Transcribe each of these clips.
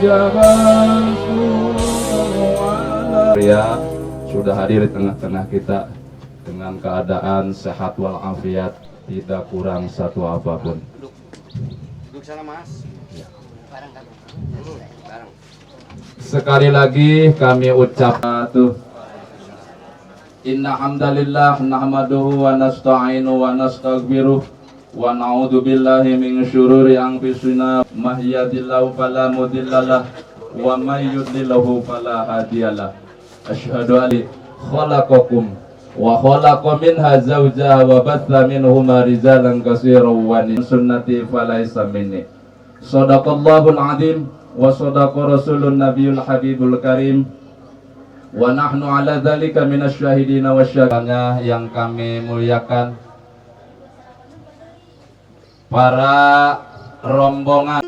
Pria sudah hadir di tengah-tengah kita dengan keadaan sehat walafiat, tidak kurang satu apapun. Duduk sana, Mas. Ya. Bareng. Sekali lagi kami ucapkan Inna hamdalillah nahmaduhu wa nasta'inu wa nastaghfiruh wa na'udzu billahi min syururi anfusina may yahdihillahu fala mudhillalah wa may yudlilhu fala hadiyalah. Asyhadu an khalaqakum wa khalaqa minha zawjaha wa batha minhuma rijalan katsiran wa sunnati falaysa minni. Shadaqallahul azim wa shadaqa rasulun nabiyul habibul karim wa nahnu ala dzalika minasyahidina wasyahidina. Yang kami muliakan para rombongan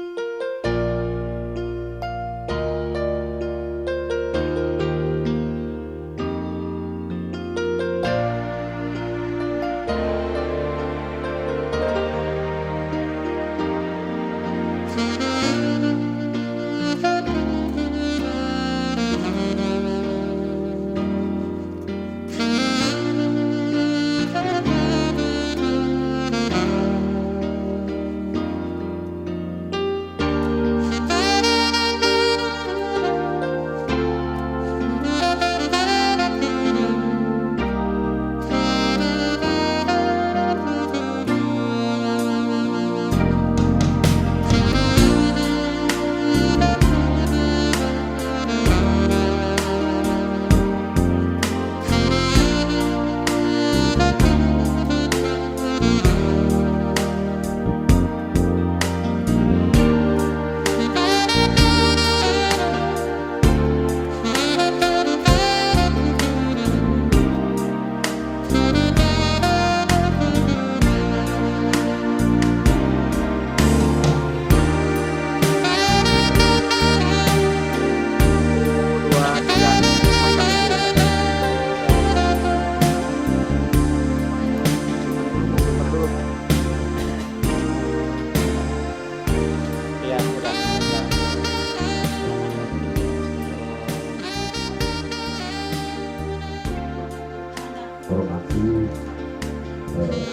hormati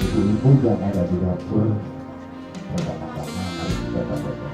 ibu-ibu yang ada di dapur. Pertama-tama mari kita bacakan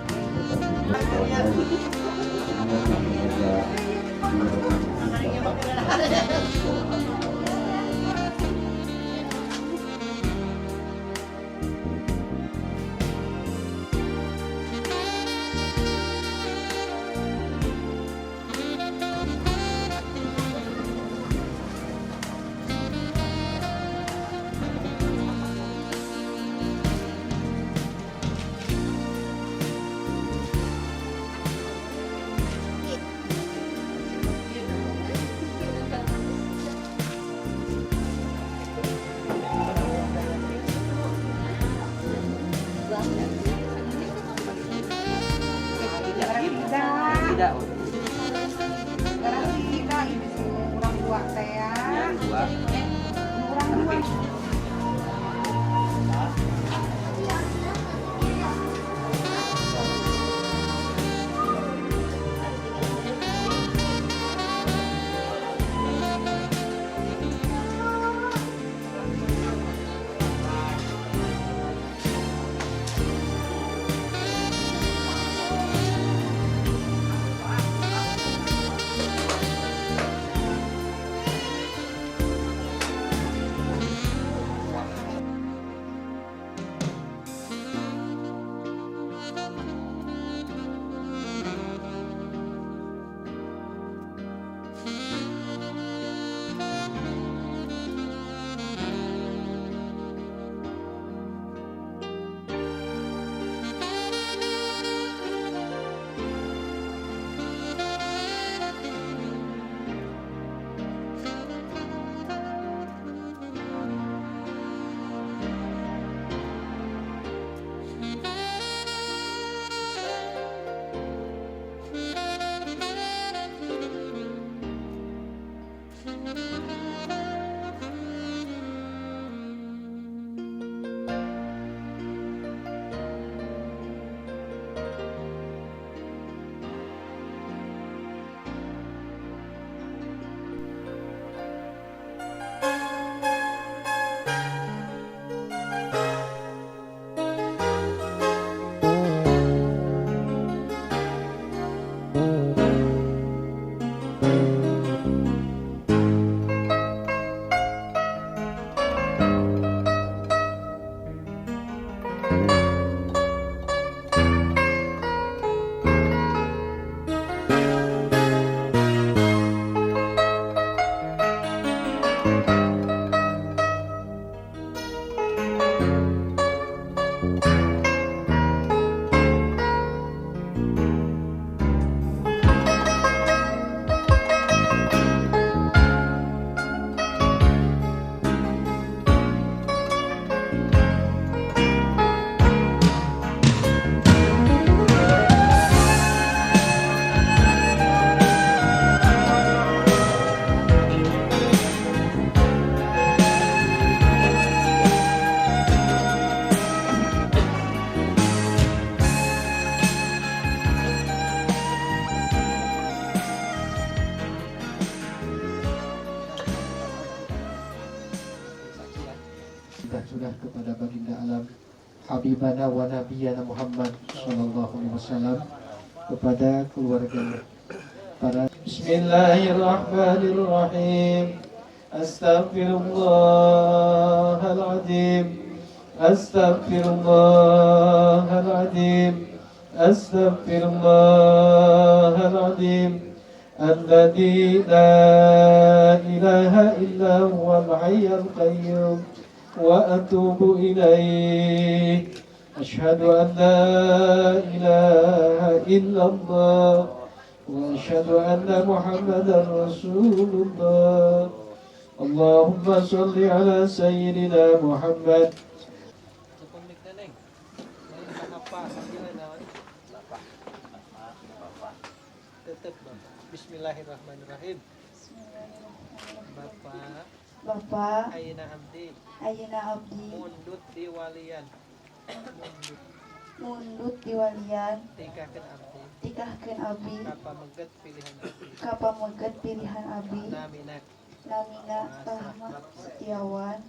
sudah kepada baginda alam Habibana wa Nabiyana Muhammad sallallahu alaihi wasallam, kepada keluarganya. Para Bismillahirrahmanirrahim. Astaghfirullahaladzim. Astaghfirullahaladzim. Astaghfirullahaladzim. Alladzi la ilaha illa huwal hayyul qayyum wa atubu ilaih. Asyhadu an la ilaha illallah wa asyhadu anna Muhammadar Rasulullah. Allahumma shalli ala sayyidina Muhammad. Bismillahirrahmanirrahim. Bapak Ayeuna abdi mundut diwalian. mundut diwalian Tikahkeun abdi kapameget pilihan abdi namina namina Rahmat Setiawan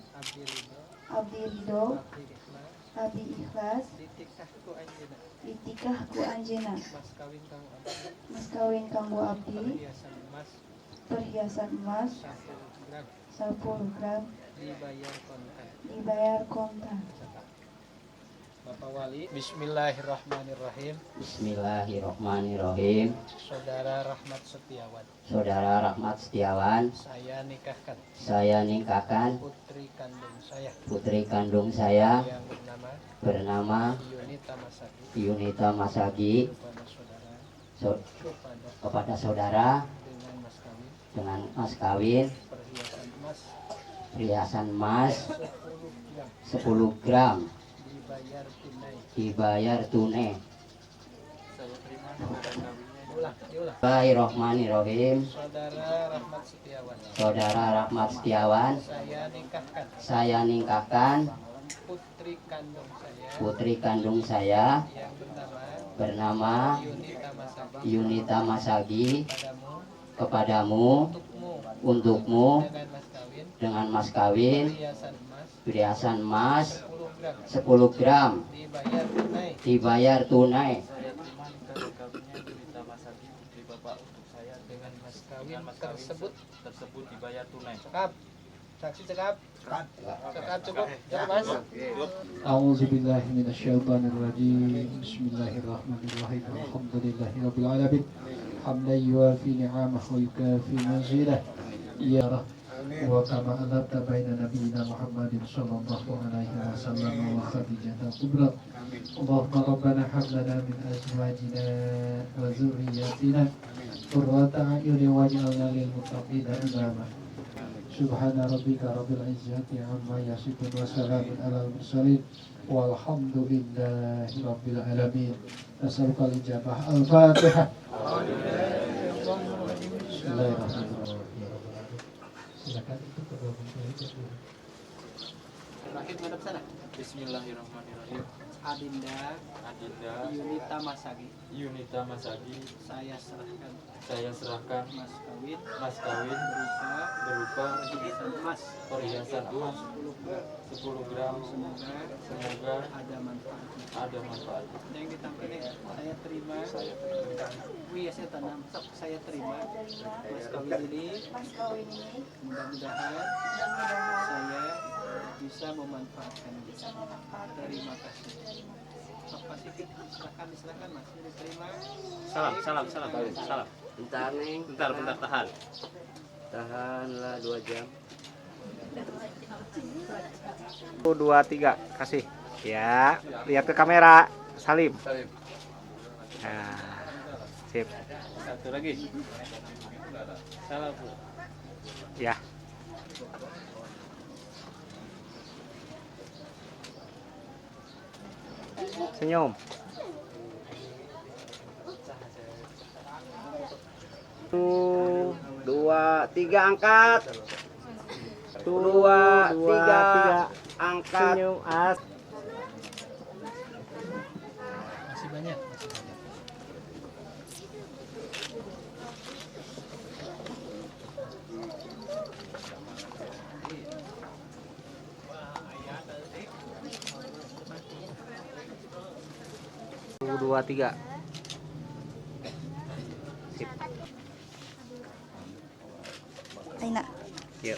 abdi ridho abdi ikhlas ditikah ku anjeunna mas kawin kanggo abdi perhiasan emas 10 gram dibayar kontan. Bapak Wali. Bismillahirrahmanirrahim. Bismillahirrahmanirrahim. Saudara Rahmat Setiawan. Saudara Rahmat Setiawan, saya nikahkan putri kandung saya yang bernama Yunita Masagi kepada saudara dengan mas kawin perhiasan emas 10 gram dibayar tunai. Bismillahirrahmanirrahim. Saudara Rahmat Setiawan, saya nikahkan putri kandung saya bernama Yunita Masagi kepadamu, untukmu dengan mas kawin perhiasan emas 10 gram dibayar tunai. tersebut dibayar tunai. Cekap. Saksi cekap. Cekap cukup. Cukup Mas. A'udzubillahi minasyaitonirrajim. Bismillahirrahmanirrahim. Alhamdulillahirabbil alamin. Hamdan yuwafi ni'amahu wa yukafi mazidah. Ya wa kama alabta baina nabiyyina Muhammadin sallallahu alaihi wasallam wa Khadijah kubra. Allahumma rabbana hab lana min azwajina wa dhurriyyatina qurrata a'yunin waj'alna lil muttaqina imama. Subhana rabbika rabbil izzati amma yasifun wa salamun alal mursalin walhamdulillahi rabbil alamin. Nas'aluka al-ijabah. Al-Fatihah. Bismillahirrahmanirrahim. Silakan itu kedua mempelai. Terakhir madep sana. Bismillahirrahmanirrahim. Adinda Yunita Masagi saya serahkan mas kawin berupa perhiasan emas 10 gram. Semoga ada manfaat. Yang ditampilkan saya terima. Wih, saya tanam. Saya terima mas kawin ini. Mudah-mudahan saya bisa memanfaatkan. Terima kasih. Pasifik, silakan Mas. Diterima. Salam. Bentar Neng, Bentar, tahan. tahanlah 2 jam. 1, 2, 3, kasih. Ya, lihat ke kamera. Salim. Nah, sip. Satu lagi. Salam. Ya. Senyum. 1, 2, 3 angkat. 2, 3 angkat. Senyum as. Masih banyak. 2, 3. Sip. Aina. Yuk.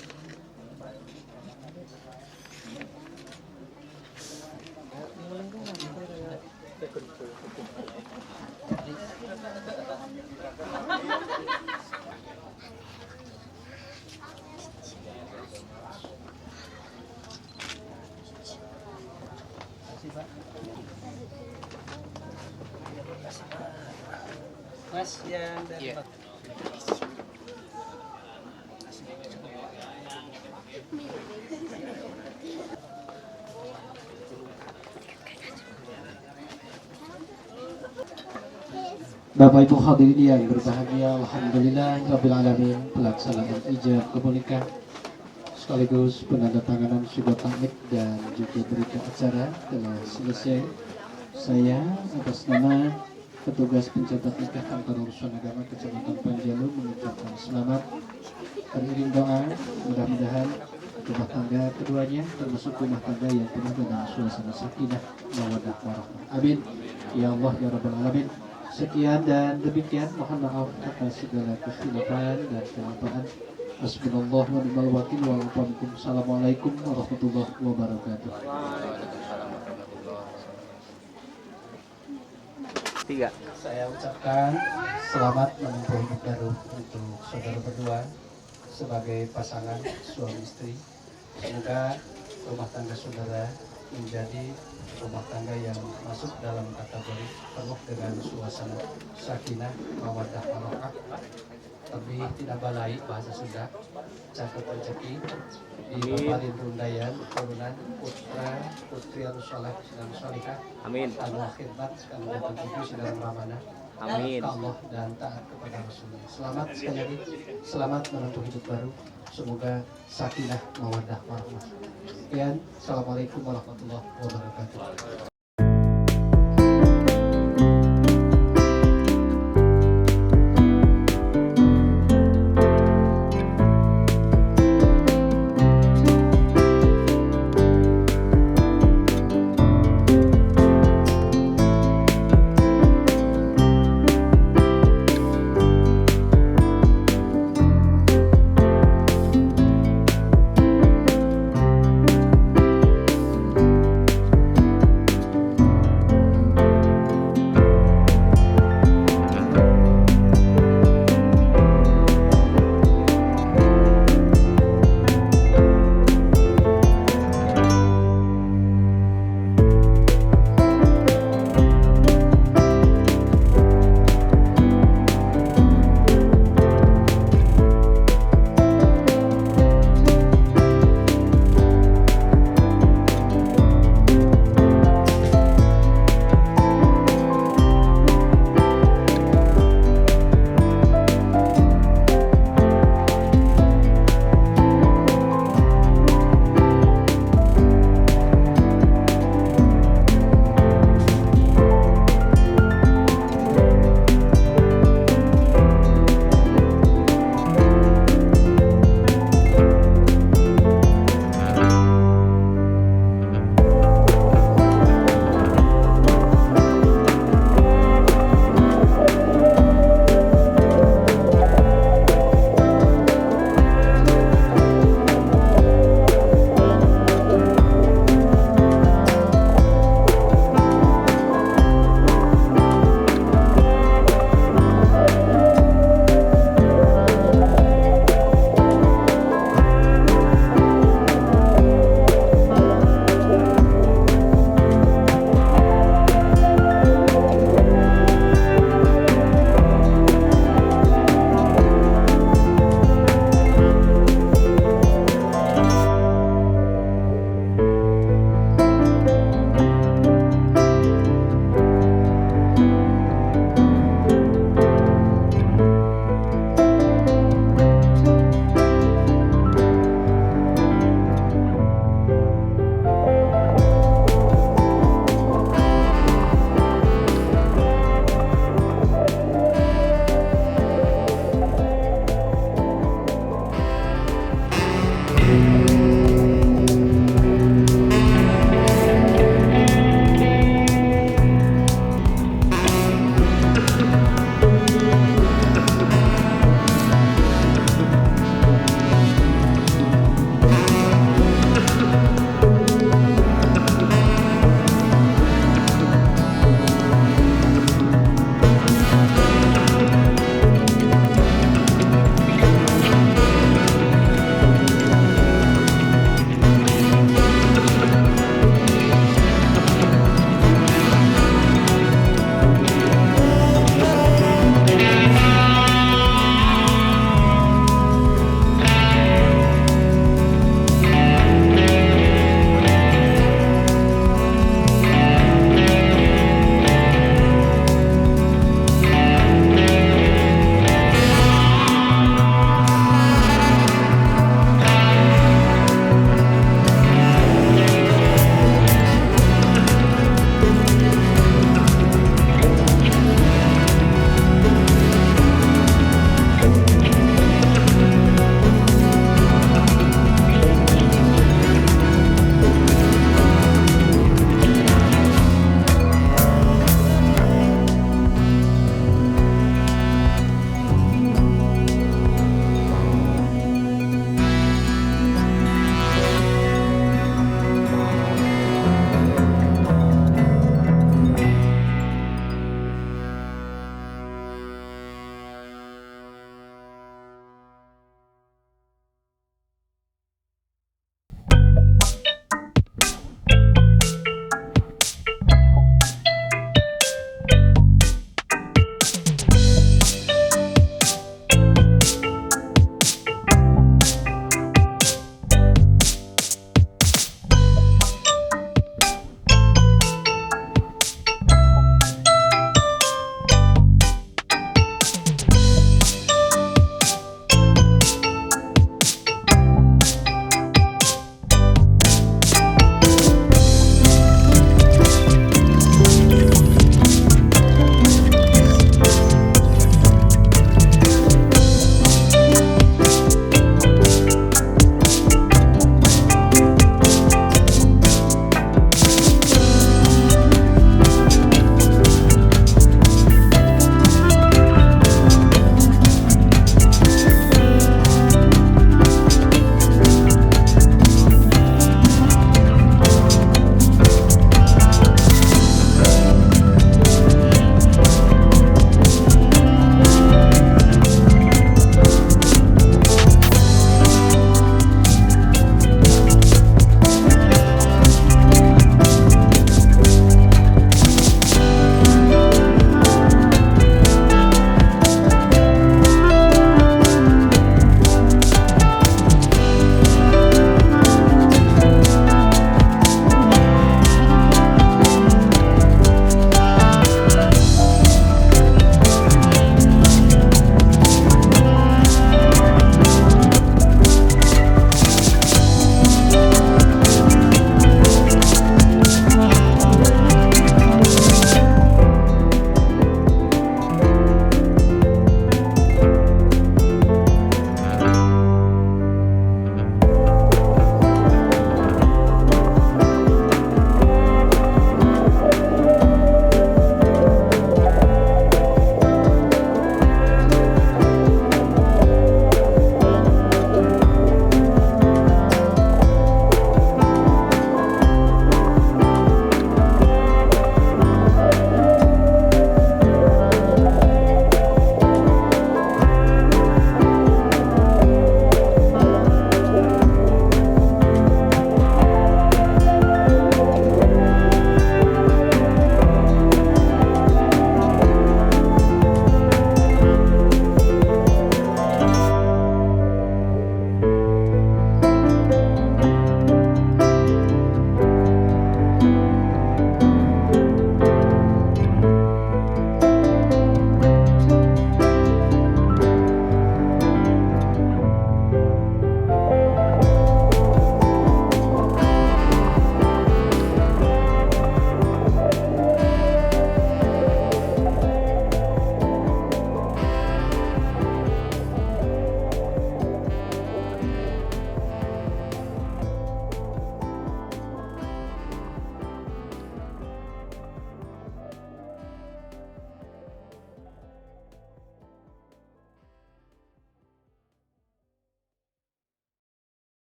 Mas yang dari Iya. Bapak Ibu hadirin yang berbahagia, alhamdulillah rabbil alamin, pelaksanaan ijab kabul nikah sekaligus penandatanganan sudah pamit dan juga berita acara telah selesai. Saya atas nama petugas pencatat nikah kantor urusan agama Kecamatan Panjalu mengucapkan selamat, beriring doa mudah-mudahan rumah tangga keduanya termasuk rumah tangga yang penuh dengan suasana sakinah mawaddah warahmah. Amin ya Allah ya rabbal alamin. Sekian dan demikian, mohon maaf atas segala kekhilafan dan kelupaan. Hasbunallah wa ni'mal wakil wa Assalamualaikum warahmatullahi wabarakatuh. 3. Saya ucapkan selamat menempuh hidup baru untuk saudara berdua sebagai pasangan suami istri. Semoga rumah tangga saudara menjadi rumah tangga yang masuk dalam kategori penuh dengan suasana sakinah mawaddah warahmah. Lebih tidak balai bahasa Sunda, cakup rezeki, dipaparin rundayan, turunan putra putri anu saleh dan salihah. Amin. Anu khidmat kanu datang tujuh sidang ramana. Amin. Ke Allah dan taat kepada Rasulnya. Selamat sekali lagi, selamat menempuh hidup baru. Semoga sakinah mawaddah warahmah. Sekian, assalamualaikum warahmatullahi wabarakatuh.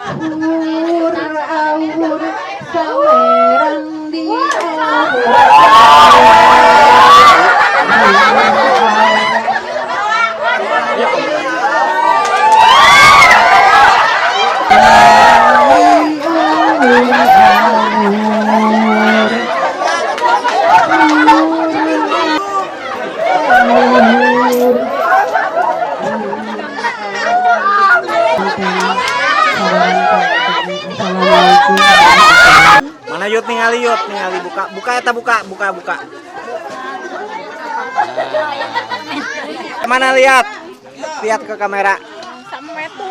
Awur sawerang di Mana yut ningali buka eta buka. Mana lihat ke kamera.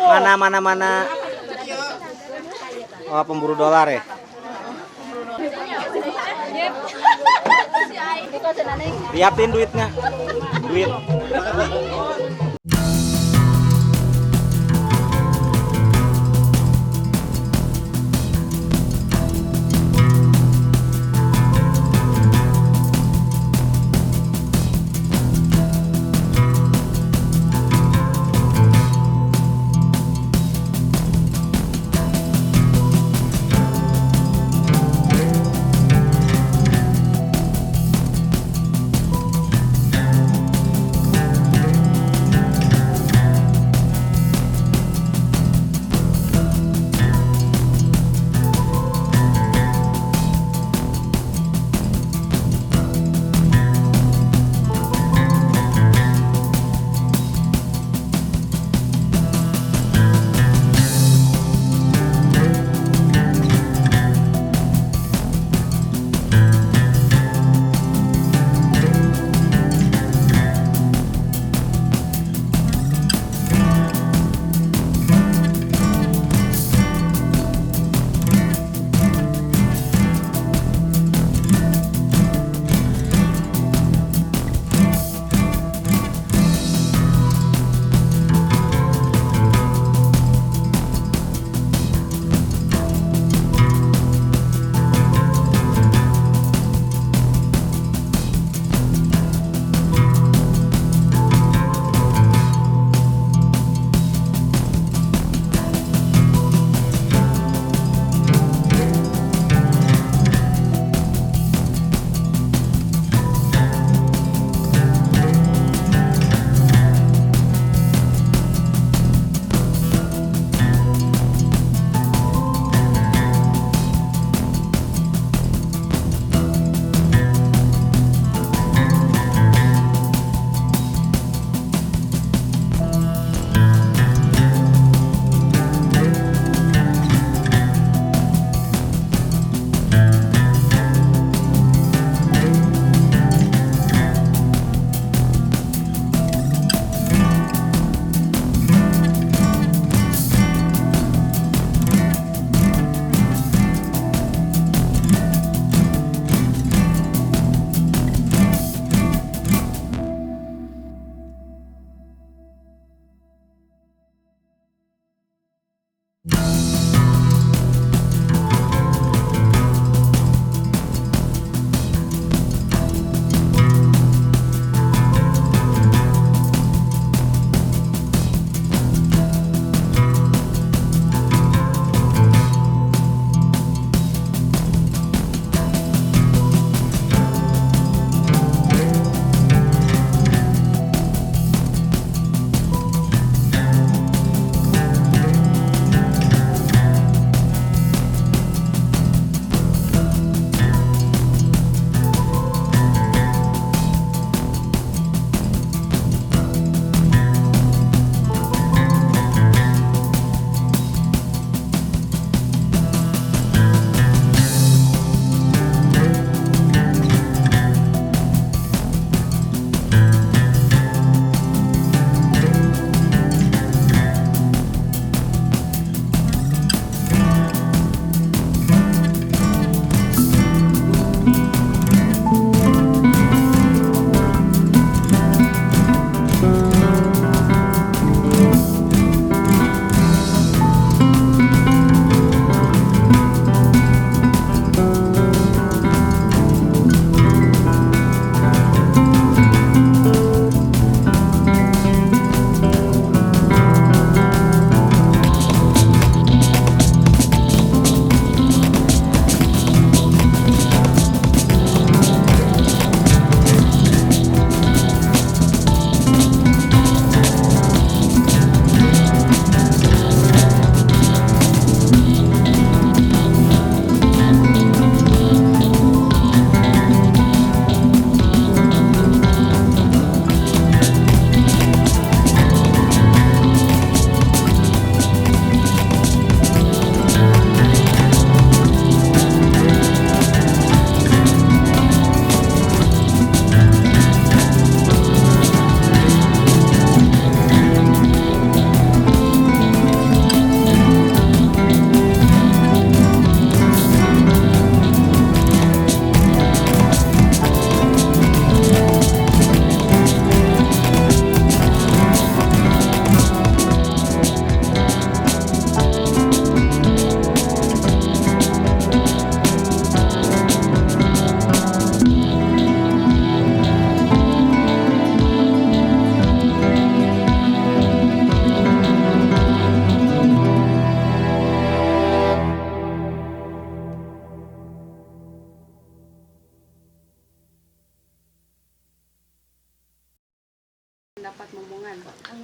Mana. Oh, pemburu dolar ya. Liatin duitnya. Duit.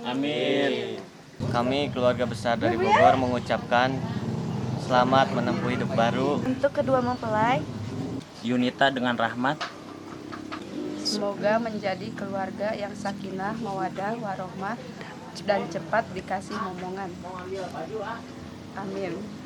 Amin. Kami keluarga besar dari Bogor mengucapkan selamat menempuh hidup baru. Untuk kedua mempelai, Yunita dengan Rahmat. semoga menjadi keluarga yang sakinah, mawadah, warohmah, dan cepat dikasih momongan. Amin.